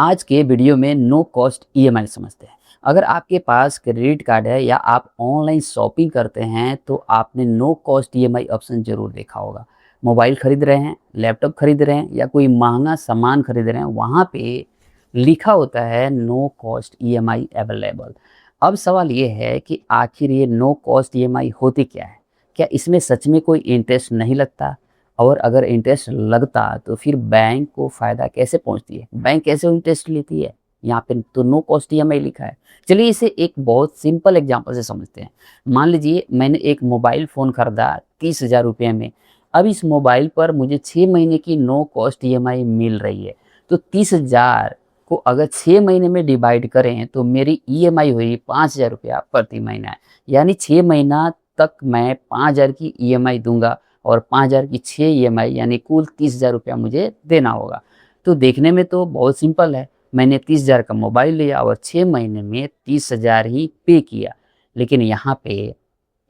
आज के वीडियो में नो कॉस्ट ईएमआई समझते हैं। अगर आपके पास क्रेडिट कार्ड है या आप ऑनलाइन शॉपिंग करते हैं तो आपने नो कॉस्ट ईएमआई ऑप्शन ज़रूर देखा होगा। मोबाइल खरीद रहे हैं, लैपटॉप खरीद रहे हैं या कोई महंगा सामान खरीद रहे हैं, वहाँ पे लिखा होता है नो कॉस्ट ईएमआई अवेलेबल। अब सवाल ये है कि आखिर ये नो कॉस्ट ईएमआई होती क्या है? क्या इसमें सच में कोई इंटरेस्ट नहीं लगता? और अगर इंटरेस्ट लगता तो फिर बैंक को फ़ायदा कैसे पहुंचती है? बैंक कैसे इंटरेस्ट लेती है? यहाँ पे तो नो कॉस्ट ईएमआई लिखा है। चलिए इसे एक बहुत सिंपल एग्जांपल से समझते हैं। मान लीजिए मैंने एक मोबाइल फ़ोन खरीदा 30,000 रुपये में। अब इस मोबाइल पर मुझे 6 महीने की नो कॉस्ट ईएमआई मिल रही है। तो 30,000 को अगर 6 महीने में डिवाइड करें तो मेरी ईएमआई हुई 5,000 रुपया प्रति महीना। यानी 6 महीना तक मैं 5,000 की ईएमआई दूँगा और 5,000 की 6 ईएमआई यानी कुल 30,000 रुपया मुझे देना होगा। तो देखने में तो बहुत सिंपल है। मैंने 30,000 का मोबाइल लिया और 6 महीने में 30,000 ही पे किया। लेकिन यहाँ पे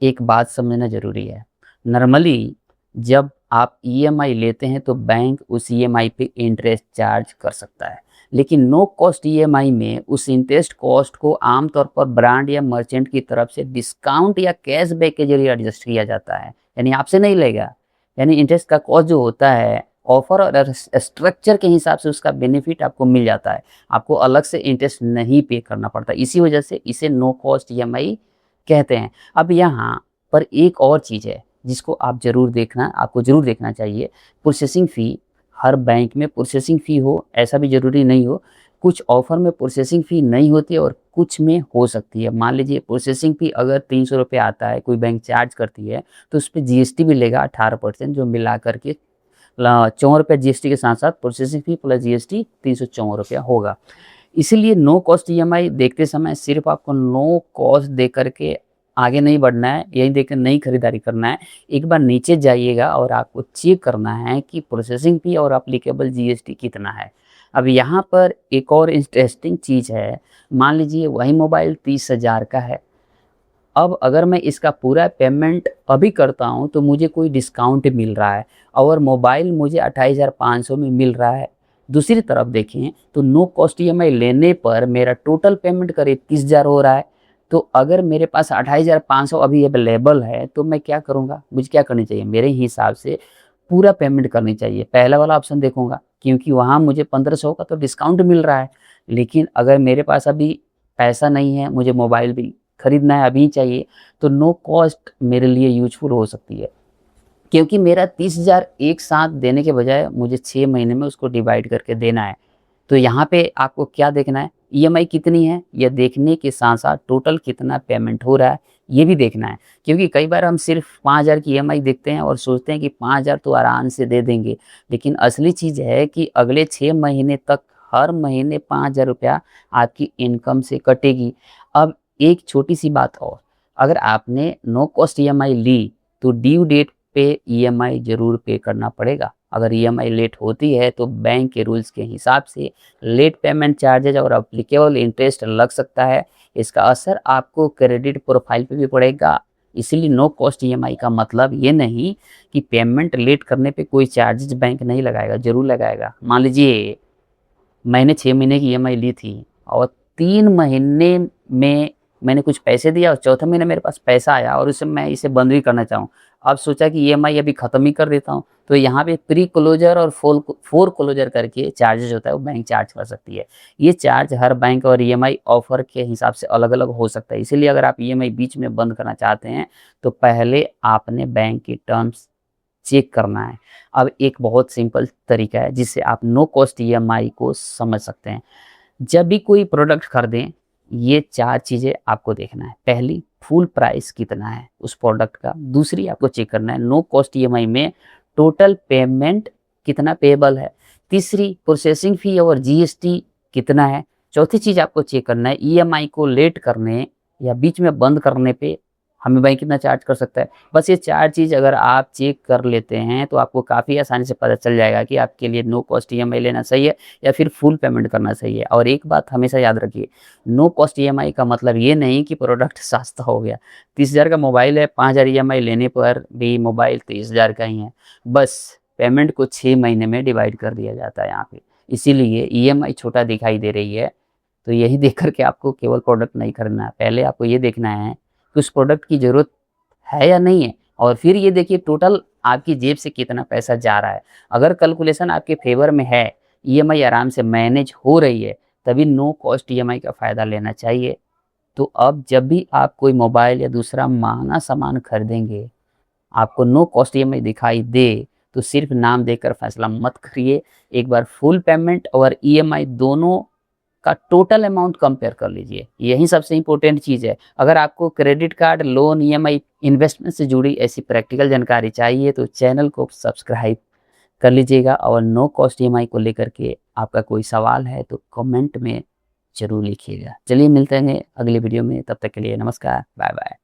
एक बात समझना ज़रूरी है। नॉर्मली जब आप ईएमआई लेते हैं तो बैंक उस ईएमआई पे इंटरेस्ट चार्ज कर सकता है। लेकिन नो कॉस्ट ईएमआई में उस इंटरेस्ट कॉस्ट को आमतौर पर ब्रांड या मर्चेंट की तरफ से डिस्काउंट या कैशबैक के ज़रिए एडजस्ट किया जाता है। यानी आपसे नहीं लेगा। यानी इंटरेस्ट का कॉस्ट जो होता है ऑफ़र और स्ट्रक्चर के हिसाब से उसका बेनिफिट आपको मिल जाता है। आपको अलग से इंटरेस्ट नहीं पे करना पड़ता। इसी वजह से इसे नो कॉस्ट ईएमआई कहते हैं। अब यहाँ पर एक और चीज़ है जिसको आपको ज़रूर देखना चाहिए। प्रोसेसिंग फ़ी हर बैंक में प्रोसेसिंग फ़ी हो ऐसा भी ज़रूरी नहीं हो। कुछ ऑफ़र में प्रोसेसिंग फ़ी नहीं होती है और कुछ में हो सकती है। मान लीजिए प्रोसेसिंग फ़ी अगर 300 रुपये आता है, कोई बैंक चार्ज करती है तो उस पे जीएसटी भी लेगा 18% जो मिला कर के ₹54 जीएसटी के साथ-साथ प्रोसेसिंग फ़ी प्लस जीएसटी ₹354 होगा। इसीलिए नो कॉस्ट ईएमआई देखते समय सिर्फ़ आपको नो कॉस्ट दे कर के आगे नहीं बढ़ना है, यही देखकर नई खरीदारी करना है। एक बार नीचे जाइएगा और आपको चेक करना है कि प्रोसेसिंग फ़ी और एप्लीकेबल जीएसटी कितना है। अब यहाँ पर एक और इंटरेस्टिंग चीज़ है, मान लीजिए वही मोबाइल 30,000 का है। अब अगर मैं इसका पूरा पेमेंट अभी करता हूँ तो मुझे कोई डिस्काउंट मिल रहा है और मोबाइल मुझे 28,500 में मिल रहा है। दूसरी तरफ देखें तो नो कॉस्ट ईएमआई लेने पर मेरा टोटल पेमेंट करीब 30,000 हो रहा है। तो अगर मेरे पास 28,500 अभी अवेलेबल है तो मैं क्या करूँगा? मुझे क्या करनी चाहिए? मेरे हिसाब से पूरा पेमेंट करनी चाहिए। पहला वाला ऑप्शन देखूँगा क्योंकि वहाँ मुझे 1,500 का तो डिस्काउंट मिल रहा है। लेकिन अगर मेरे पास अभी पैसा नहीं है, मुझे मोबाइल भी खरीदना है, अभी चाहिए, तो नो कॉस्ट मेरे लिए यूज़फुल हो सकती है। क्योंकि मेरा 30,000 एक साथ देने के बजाय मुझे 6 महीने में उसको डिवाइड करके देना है। तो यहाँ पे आपको क्या देखना है, ईएमआई कितनी है, ये देखने के साथ-साथ टोटल कितना पेमेंट हो रहा है, ये भी देखना है। क्योंकि कई बार हम सिर्फ़ 5,000 की ईएमआई देखते हैं और सोचते हैं कि 5,000 तो आराम से दे देंगे। लेकिन असली चीज़ है कि अगले 6 महीने तक हर महीने ₹5,000 आपकी इनकम से कटेगी। अब एक छोटी-सी बात और, अगर आपने नो कॉस्ट ईएमआई ली, तो ड्यू डेट पे ईएमआई ज़रूर पे करना पड़ेगा। अगर ईएमआई लेट होती है तो बैंक के रूल्स के हिसाब से लेट पेमेंट चार्जेज़ और एप्लीकेबल इंटरेस्ट लग सकता है। इसका असर आपको क्रेडिट प्रोफाइल पे भी पड़ेगा। इसीलिए नो कॉस्ट ईएमआई का मतलब ये नहीं कि पेमेंट लेट करने पे कोई चार्जेज़ बैंक नहीं लगाएगा, ज़रूर लगाएगा। मान लीजिए मैंने 6 महीने की ईएमआई ली थी और 3 महीने में मैंने कुछ पैसे दिया और चौथे महीने मेरे पास पैसा आया और उससे मैं इसे बंद भी करना चाहूँ। अब सोचा कि ईएमआई अभी ख़त्म ही कर देता हूँ, तो यहाँ पे प्री क्लोज़र और फोर क्लोज़र करके चार्जेज़ होता है, वो बैंक चार्ज कर सकती है। ये चार्ज हर बैंक और ईएमआई ऑफ़र के हिसाब से अलग-अलग हो सकता है। इसीलिए अगर आप ईएमआई बीच में बंद करना चाहते हैं, तो पहले आपने बैंक की टर्म्स चेक करना है। अब एक बहुत सिंपल तरीका है जिससे आप नो कॉस्ट ईएमआई को समझ सकते हैं। जब भी कोई प्रोडक्ट खरीदें, ये 4 चीज़ें आपको देखना है। पहली, फुल प्राइस कितना है उस प्रोडक्ट का। दूसरी, आपको चेक करना है नो कॉस्ट ईएमआई में टोटल पेमेंट कितना पेएबल है। तीसरी, प्रोसेसिंग फ़ी और जीएसटी कितना है। चौथी चीज़ आपको चेक करना है ईएमआई को लेट करने या बीच में बंद करने पे हमें बैंक कितना चार्ज कर सकता है। बस ये 4 चीज़ अगर आप चेक कर लेते हैं तो आपको काफ़ी आसानी से पता चल जाएगा कि आपके लिए नो कॉस्ट ईएमआई लेना सही है या फिर फुल पेमेंट करना सही है। और एक बात हमेशा याद रखिए, नो कॉस्ट ईएमआई का मतलब ये नहीं कि प्रोडक्ट सस्ता हो गया। 30,000 का मोबाइल है, 5,000 ईएमआई लेने पर भी मोबाइल 30,000 का ही है। बस पेमेंट को 6 महीने में डिवाइड कर दिया जाता है यहाँ पे। इसीलिए ईएमआई छोटा दिखाई दे रही है। तो यही देख कर के आपको केवल प्रोडक्ट नहीं खरीदना है, पहले आपको ये देखना है कि उस प्रोडक्ट की ज़रूरत है या नहीं है, और फिर ये देखिए टोटल आपकी जेब से कितना पैसा जा रहा है। अगर कैलकुलेशन आपके फ़ेवर में है, ईएमआई आराम से मैनेज हो रही है, तभी नो कॉस्ट ईएमआई का फ़ायदा लेना चाहिए। तो अब जब भी आप कोई मोबाइल या दूसरा महँगा सामान खरीदेंगे, आपको नो कॉस्ट ईएमआई दिखाई दे, तो सिर्फ़ नाम देखकर फैसला मत करिए। एक बार फुल पेमेंट और ईएमआई दोनों का टोटल अमाउंट कंपेयर कर लीजिए, यही सबसे इम्पोर्टेंट चीज़ है। अगर आपको credit card, loan, EMI, investment से जुड़ी ऐसी प्रैक्टिकल जानकारी चाहिए तो चैनल को सब्सक्राइब कर लीजिएगा, और नो कॉस्ट ईएमआई को लेकर के आपका कोई सवाल है तो कमेंट में ज़रूर लिखिएगा। चलिए मिलते हैं अगले वीडियो में, तब तक के लिए नमस्कार, बाय बाय।